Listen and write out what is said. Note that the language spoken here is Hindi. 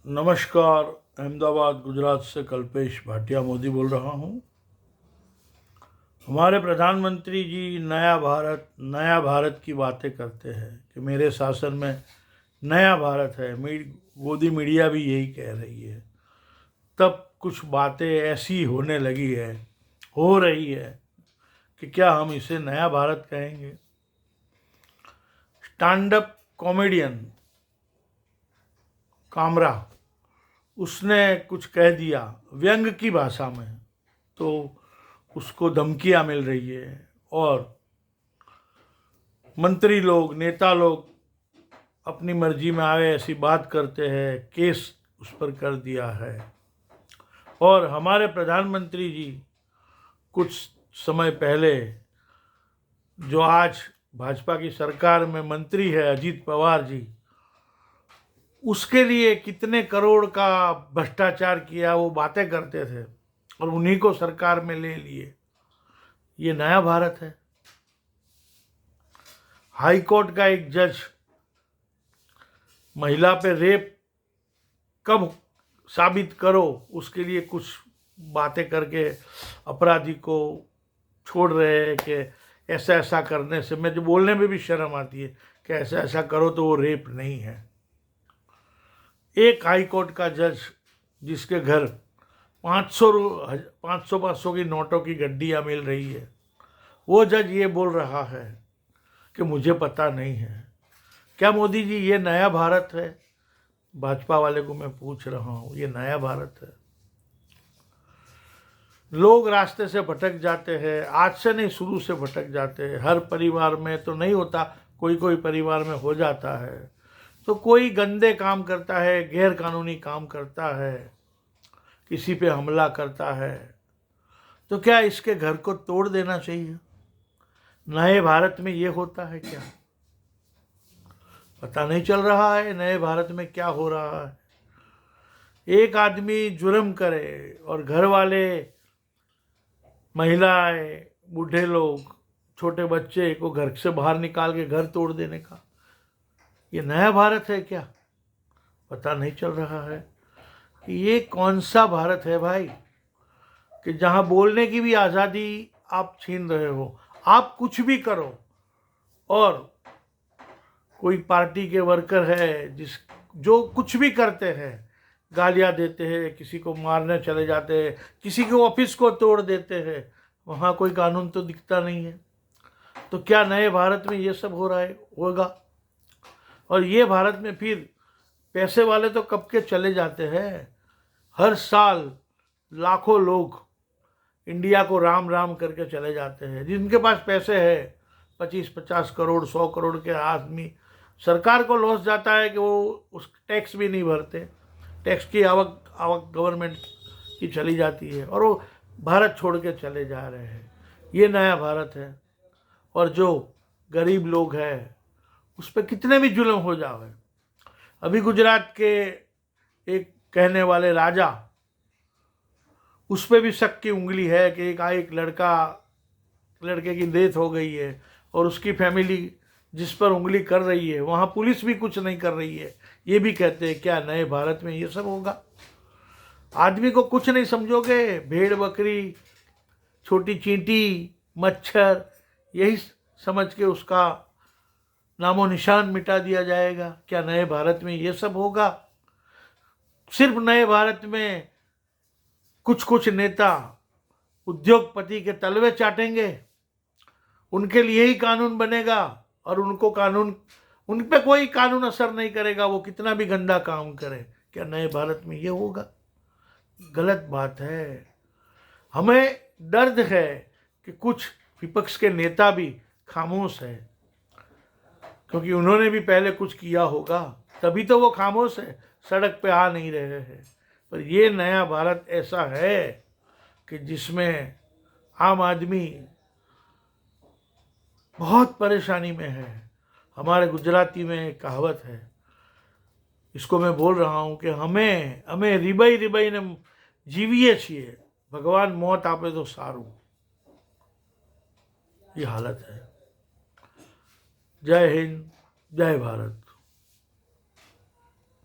नमस्कार। अहमदाबाद गुजरात से कल्पेश भाटिया मोदी बोल रहा हूँ। हमारे प्रधानमंत्री जी नया भारत की बातें करते हैं कि मेरे शासन में नया भारत है। मोदी मीडिया भी यही कह रही है। तब कुछ बातें ऐसी होने लगी है, हो रही है कि क्या हम इसे नया भारत कहेंगे। स्टैंड अप कॉमेडियन कामरा, उसने कुछ कह दिया व्यंग की भाषा में, तो उसको धमकियां मिल रही है और मंत्री लोग, नेता लोग अपनी मर्जी में आए ऐसी बात करते हैं, केस उस पर कर दिया है। और हमारे प्रधानमंत्री जी कुछ समय पहले, जो आज भाजपा की सरकार में मंत्री है, अजीत पवार जी, उसके लिए कितने करोड़ का भ्रष्टाचार किया वो बातें करते थे और उन्हीं को सरकार में ले लिए। ये नया भारत है। हाई कोर्ट का एक जज महिला पे रेप कब साबित करो उसके लिए कुछ बातें करके अपराधी को छोड़ रहे हैं कि ऐसा ऐसा करने से, मुझे बोलने में भी शर्म आती है कि ऐसा ऐसा करो तो वो रेप नहीं है। एक हाई कोर्ट का जज जिसके घर 500 की नोटों की गड्डियाँ मिल रही है, वो जज ये बोल रहा है कि मुझे पता नहीं है। क्या मोदी जी ये नया भारत है? भाजपा वाले को मैं पूछ रहा हूँ, ये नया भारत है? लोग रास्ते से भटक जाते हैं, आज से नहीं शुरू से भटक जाते हैं। हर परिवार में तो नहीं होता, कोई कोई परिवार में हो जाता है। तो कोई गंदे काम करता है, गैर कानूनी काम करता है, किसी पे हमला करता है, तो क्या इसके घर को तोड़ देना चाहिए? नए भारत में ये होता है क्या? पता नहीं चल रहा है नए भारत में क्या हो रहा है। एक आदमी जुर्म करे और घर वाले, महिलाएं, बूढ़े लोग, छोटे बच्चे को घर से बाहर निकाल के घर तोड़ देने का, ये नया भारत है क्या? पता नहीं चल रहा है कि ये कौन सा भारत है भाई, कि जहां बोलने की भी आज़ादी आप छीन रहे हो। आप कुछ भी करो, और कोई पार्टी के वर्कर है जो कुछ भी करते हैं, गालियां देते हैं, किसी को मारने चले जाते हैं, किसी के ऑफिस को तोड़ देते हैं, वहाँ कोई कानून तो दिखता नहीं है। तो क्या नए भारत में ये सब हो रहा है? होगा। और ये भारत में फिर पैसे वाले तो कब के चले जाते हैं। हर साल लाखों लोग इंडिया को राम राम करके चले जाते हैं। जिनके पास पैसे है, 25-50 करोड़ 100 करोड़ के आदमी, सरकार को लॉस जाता है कि वो उस टैक्स भी नहीं भरते। टैक्स की आवक गवर्नमेंट की चली जाती है और वो भारत छोड़ के चले जा रहे हैं। ये नया भारत है। और जो गरीब लोग हैं उस पर कितने भी जुल्म हो जाए। अभी गुजरात के एक कहने वाले राजा, उस पर भी शक की उंगली है कि एक लड़के की डेथ हो गई है और उसकी फैमिली जिस पर उंगली कर रही है, वहाँ पुलिस भी कुछ नहीं कर रही है। ये भी कहते हैं क्या नए भारत में ये सब होगा? आदमी को कुछ नहीं समझोगे, भेड़ बकरी, छोटी चींटी, मच्छर, यही समझ के उसका नामो निशान मिटा दिया जाएगा। क्या नए भारत में ये सब होगा? सिर्फ नए भारत में कुछ नेता उद्योगपति के तलवे चाटेंगे, उनके लिए ही कानून बनेगा और उन पे कोई कानून असर नहीं करेगा, वो कितना भी गंदा काम करे। क्या नए भारत में ये होगा? गलत बात है। हमें दर्द है कि कुछ विपक्ष के नेता भी खामोश है, क्योंकि उन्होंने भी पहले कुछ किया होगा, तभी तो वो खामोश है, सड़क पे आ नहीं रहे हैं। पर ये नया भारत ऐसा है कि जिसमें आम आदमी बहुत परेशानी में है। हमारे गुजराती में एक कहावत है, इसको मैं बोल रहा हूँ कि हमें रिबाई ने जीवीए છીએ, भगवान मौत आपे तो सारू। ये हालत है। जय हिंद, जय भारत।